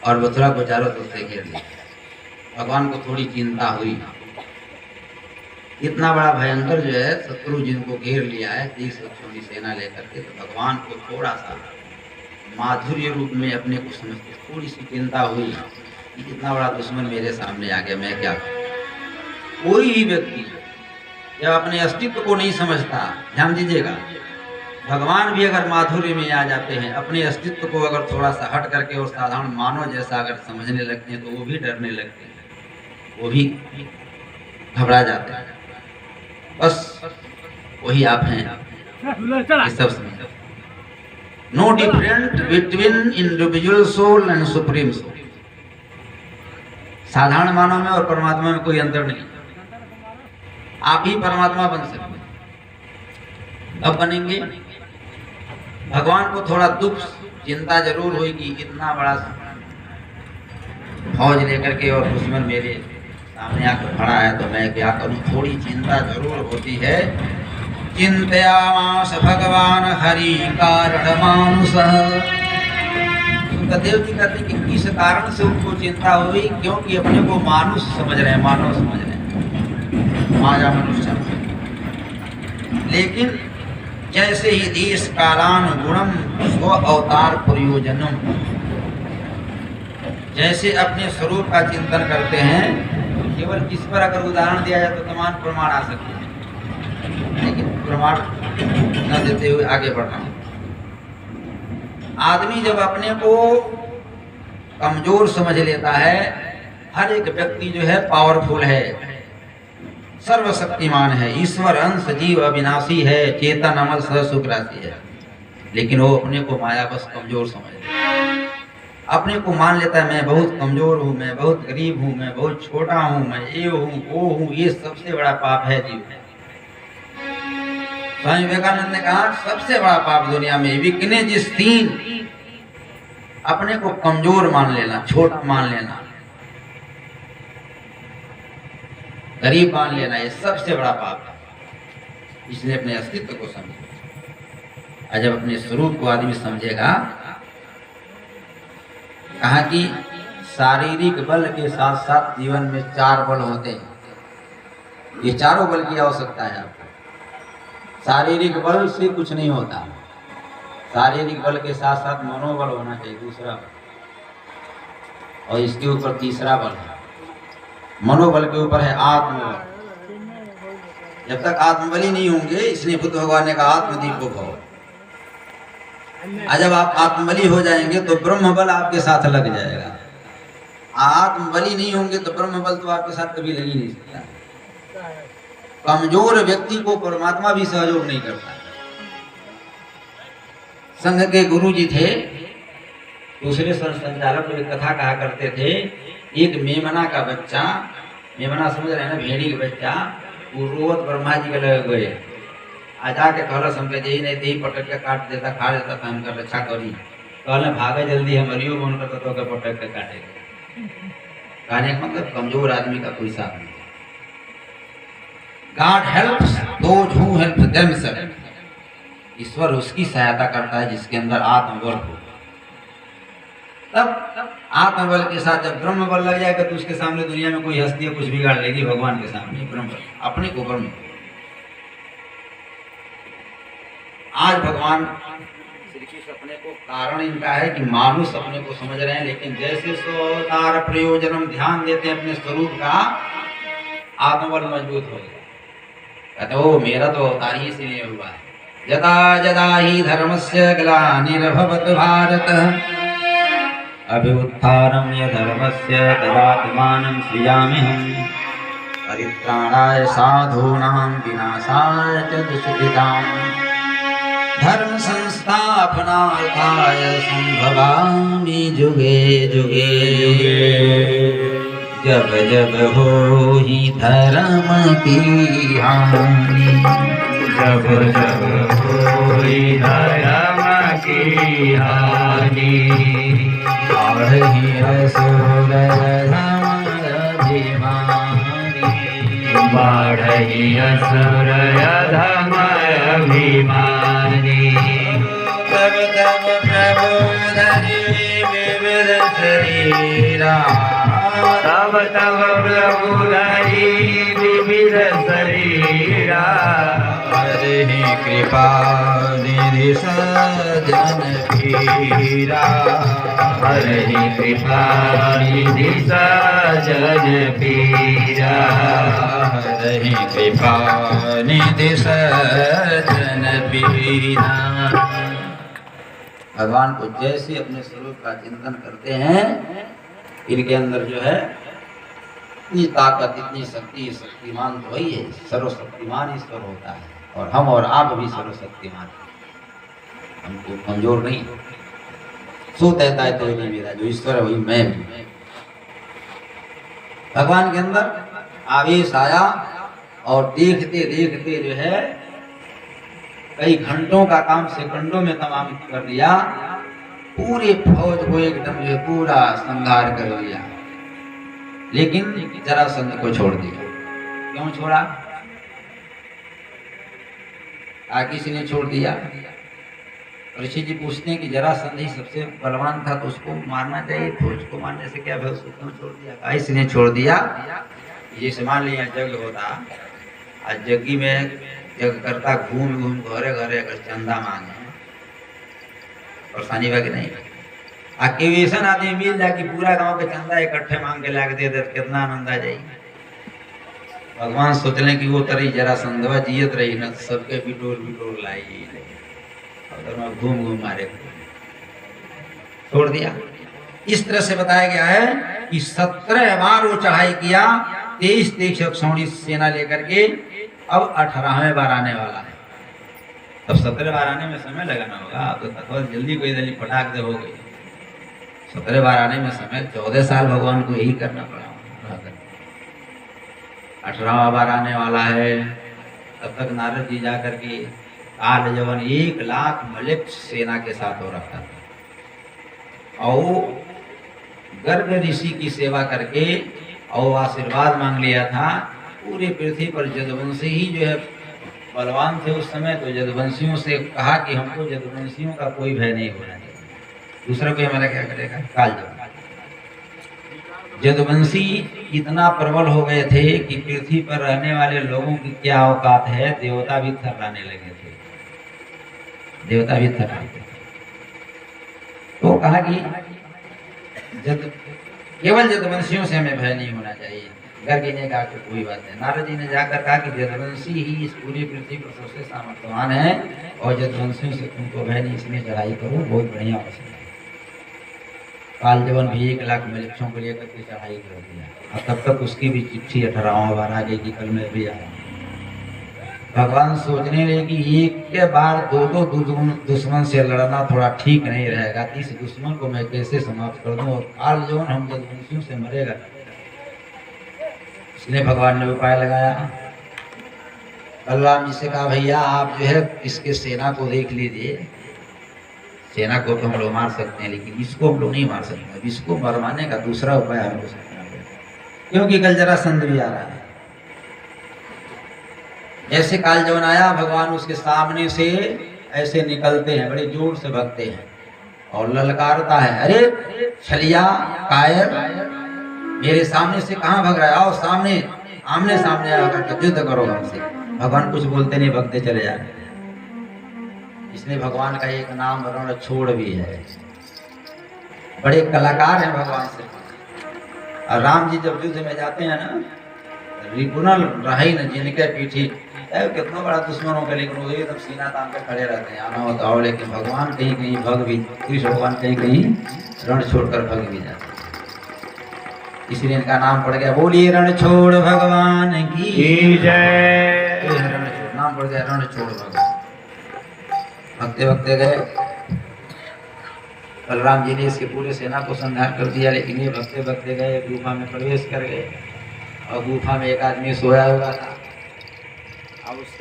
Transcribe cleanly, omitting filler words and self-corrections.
और मथुरा को चारों तरफ से घेर लिया। भगवान को थोड़ी चिंता हुई, इतना बड़ा भयंकर जो है शत्रु जिनको घेर लिया है 30 लक्षों की सेना लेकर के, तो भगवान को थोड़ा सा माधुर्य रूप में अपने को समझते थोड़ी सी चिंता हुई कि इतना बड़ा दुश्मन मेरे सामने आ गया, मैं क्या करूं। कोई ही व्यक्ति जब अपने अस्तित्व को नहीं समझता, ध्यान दीजिएगा, भगवान भी अगर माधुर्य में आ जाते हैं, अपने अस्तित्व को अगर थोड़ा सा हट करके और साधारण मानव जैसा अगर समझने लगते हैं तो वो भी डरने लगते हैं, वो भी घबरा जाते हैं। बस वही आप हैं, ये सब समझ। No different between individual soul and supreme soul. साधारण मानव में और परमात्मा में कोई अंतर नहीं। आप ही परमात्मा बन सकते हैं। अब बनेंगे, भगवान को थोड़ा दुख चिंता जरूर हुई कि इतना बड़ा फौज लेकर के और दुश्मन मेरे सामने आकर खड़ा है तो मैं क्या करूं, थोड़ी चिंता जरूर होती है। चिंतयामास भगवान हरि कारण मानुषः। सुखदेव जी कहते हैं कि किस कारण से उनको चिंता हुई, क्योंकि अपने को मानुष समझ रहे हैं, मानव समझ रहे हैं, माया मनुष्य। लेकिन जैसे ही देश कालान गुणम स्व अवतार प्रयोजनम, जैसे अपने स्वरूप का चिंतन करते हैं, केवल इस पर अगर उदाहरण दिया जाए तो तमाम प्रमाण आ सकते हैं, लेकिन प्रमाण न देते हुए आगे बढ़ना। आदमी जब अपने को कमजोर समझ लेता है, हर एक व्यक्ति जो है पावरफुल है, सर्वशक्तिमान है, ईश्वर अंश जीव अविनाशी है, चेतन अमल सह सुख राशि है, लेकिन वो अपने को माया बस कमजोर समझ लेता है। अपने को मान लेता है मैं बहुत कमजोर हूँ, मैं बहुत गरीब हूँ, मैं बहुत छोटा हूँ, मैं ये हूँ वो हूँ। ये सबसे बड़ा पाप है जीव में। स्वामी विवेकानंद ने कहा सबसे बड़ा पाप दुनिया में वीकनेस इज सिन, अपने को कमजोर मान लेना, छोटा मान लेना, गरीब मान लेना, ये सबसे बड़ा पाप है। इसने अपने अस्तित्व को समझा। और जब अपने स्वरूप को आदमी समझेगा, कहा कि शारीरिक बल के साथ साथ जीवन में 4 बल होते हैं। ये चारों बल की आवश्यकता है आपको। शारीरिक बल से कुछ नहीं होता, शारीरिक बल के साथ साथ मनोबल होना चाहिए, दूसरा बल, और इसके ऊपर तीसरा बल है। मनोबल के ऊपर है आत्मबल। जब तक आत्मबली नहीं होंगे, इसलिए बुद्ध भगवान ने कहा आत्मदीपो भव। जब आप आत्मबली हो जाएंगे तो ब्रह्म बल आपके साथ लग जाएगा। आत्मबली नहीं होंगे तो ब्रह्म बल तो आपके साथ कभी लग ही नहीं सकता। कमजोर व्यक्ति को परमात्मा भी सहयोग नहीं करता। संघ के गुरु जी थे, दूसरे संचालक को एक कथा कहा करते थे। एक मेमना का बच्चा, मेमना समझ रहे हैं ना, भेड़ी का बच्चा, वो रोवत ब्रह्मा जी के लग गए। आजा के कहलस हमके यही नहीं थी, पटक के काट देता, खा देता था, हमका रक्षा करी। कहले भागे जल्दी, हमारियो मन करता तो पटक के काटे। कहने का मतलब कमजोर आदमी का कोई साथ नहीं। God helps those who help themselves। ईश्वर उसकी सहायता करता है जिसके अंदर आत्मबल हो। तब आत्मबल के साथ जब ब्रह्म बल लग जाएगा तो उसके सामने दुनिया में कोई हस्ती कुछ बिगाड़ लेगी। भगवान के सामने ब्रह्म बल, अपने को ब्रह्म। आज भगवान श्री कृष्ण अपने को, कारण इनका है कि मानुष अपने को समझ रहे हैं, लेकिन जैसे स्वतार प्रयोजनम ध्यान देते हैं अपने स्वरूप का, आत्मबल मजबूत हो गया। कहते हो मेरा तो अवतार ही इसीलिए हुआ है। यदा यदा ही धर्मस्य ग्लानिर्भवत् भारत अभ्युत्थानं यधर्मस्य तदात्मानं सृजाम्यहम् परित्राणाय साधूनां विनाशाय च दुष्कृताम् धर्म संस्थापनार्थाय संभवामि जुगे जुगे। जब जब हो ही धर्म की हानि, जब जब हो ही धर्म की हानि, बढ़ी असुर बढ़ी असुर अधम अभिमानी। तब तब प्रबोधन विविध शरीरा तब तब प्रभु धरी विविध शरीरा हरे कृपा निधि सजन पीरा हरे कृपा निधि सजन पीरा हरे कृपा निधि सजन पीरा। भगवान को जैसे अपने स्वरूप का चिंतन करते हैं, इनके अंदर जो है इतनी ताकत, इतनी शक्ति, शक्तिमान तो वही है, सर्वशक्तिमान ईश्वर होता है। और हम और आप भी सर्वशक्तिमान, हमको कमजोर नहीं। सो कहता है तो नहीं मेरा, जो ईश्वर है वही मैं भी। भगवान के अंदर आवेश आया और देखते देखते जो है कई घंटों का काम सेकंडों में तमाम कर लिया। पूरे फौज को एकदम जो पूरा संहार कर लिया, लेकिन जरासंध को छोड़ दिया। क्यों छोड़ा? किसी ने छोड़ दिया। ऋषि जी पूछते हैं कि जरासंध ही सबसे बलवान था तो उसको मारना चाहिए, तो उसको मारने से क्या, उसको क्यों छोड़ दिया? इसने छोड़ दिया। जैसे मान लिया जग होता, आज जग्गी में जग करता घूम घूम घरे घरे अगर चंदा मांगे, परेशानी बा कि नहीं? आके वैसा आदमी मिल जाए कि पूरा गांव के चंदा इकट्ठे मांग के ला दे, कितना आनंद आ जाए। भगवान सोच लें कि वो तरी जरासंधवा जियत रही न, सबके बिटोर लाई, अगर मैं घूम घूम मारे छोड़ दिया। इस तरह से बताया गया है कि 17 बार वो चढ़ाई किया, 23 अक्षौणी सेना लेकर के। अब 18वें बार आने वाला है। तब 17 बार आने में समय लगाना होगा। अब तो कथवा जल्दी कोई दली फटाक दे हो गई। 17 बार आने में समय, 14 साल भगवान को यही करना पड़ा। 18वां बार आने वाला है। तब तक नारद जी जा करके काल जवन 1 लाख मलिक सेना के साथ हो रखा था, और गर्ग ऋषि की सेवा करके और आशीर्वाद मांग लिया था। पूरी पृथ्वी पर जदुवंशी ही जो है बलवान थे उस समय, तो जदुवंशियों से कहा कि हमको जदुवंशियों का कोई भय नहीं होना चाहिए, दूसरा कोई हमारा क्या करेगा? काल जदुवंशी इतना प्रबल हो गए थे कि पृथ्वी पर रहने वाले लोगों की क्या औकात है, देवता भी थर्राने लगे थे, देवता भी थर्राने थे। तो कहा कि केवल जदुवंशियों से हमें भय नहीं होना चाहिए। गर्ग ने कहा कि कोई बात नहीं। नारद जी ने जाकर कहा कि जदुवंशी ही इस पूरी पृथ्वी पर सबसे सामर्थ्यवान है, और जदुवंशियों से तुमको भय नहीं, इसलिए चढ़ाई करो, बहुत बढ़िया हो सकता है। काल जवन भी 1 लाख मलिक्षों को लेकर के चढ़ाई कर दिया, और तब तक उसकी भी चिट्ठी 18वां बार आ गई कि कल मैं भी आ रहा हूँ। भगवान सोचने लगे कि एक के बार 2 दुश्मन से लड़ना थोड़ा ठीक नहीं रहेगा, इस दुश्मन को मैं कैसे समाप्त कर दूं, और काल जवन हम जदुवंशियों से मरेगा। इसलिए भगवान ने उपाय लगाया। बलराम जी से कहा, भैया आप जो है इसके सेना को देख लीजिए, सेना को तो हम लोग मार सकते हैं, लेकिन इसको हम लोग नहीं मार सकते। अब इसको मरवाने का दूसरा उपाय हमको सकते हैं, क्योंकि कल जरासंध भी आ रहा है। ऐसे काल जवन आया, भगवान उसके सामने से ऐसे निकलते हैं, बड़े जोर से भगते हैं और ललकारता है, अरे छलिया कायर, मेरे सामने से कहाँ भग रहा है? आओ सामने, आमने सामने आकर युद्ध करो हमसे। भगवान कुछ बोलते नहीं, भगते चले जा रहे। इसलिए भगवान का एक नाम रणछोड़ भी है। बड़े कलाकार हैं भगवान से। और राम जी जब युद्ध में जाते हैं ना, रिपुनल रही न जिनके पीठी, कितना बड़ा दुश्मनों के, लेकिन वो एकदम सीना तान के खड़े रहते हैं, आना होता हो। लेकिन भगवान कहीं कहीं भग भी, कृष्ण भगवान कहीं कहीं रण छोड़कर भग भी जाते, इसलिए इनका नाम पड़ गया। बोलिए रणछोड़ भगवान की जय। रणछोड़ नाम पड़ गया, रणछोड़ भगवान। भगते भगते गए, बलराम जी ने इसके पूरे सेना को संहार कर दिया, लेकिन ये भगते भगते गए, गुफा में प्रवेश कर गए, और गुफा में एक आदमी सोया हुआ था। अब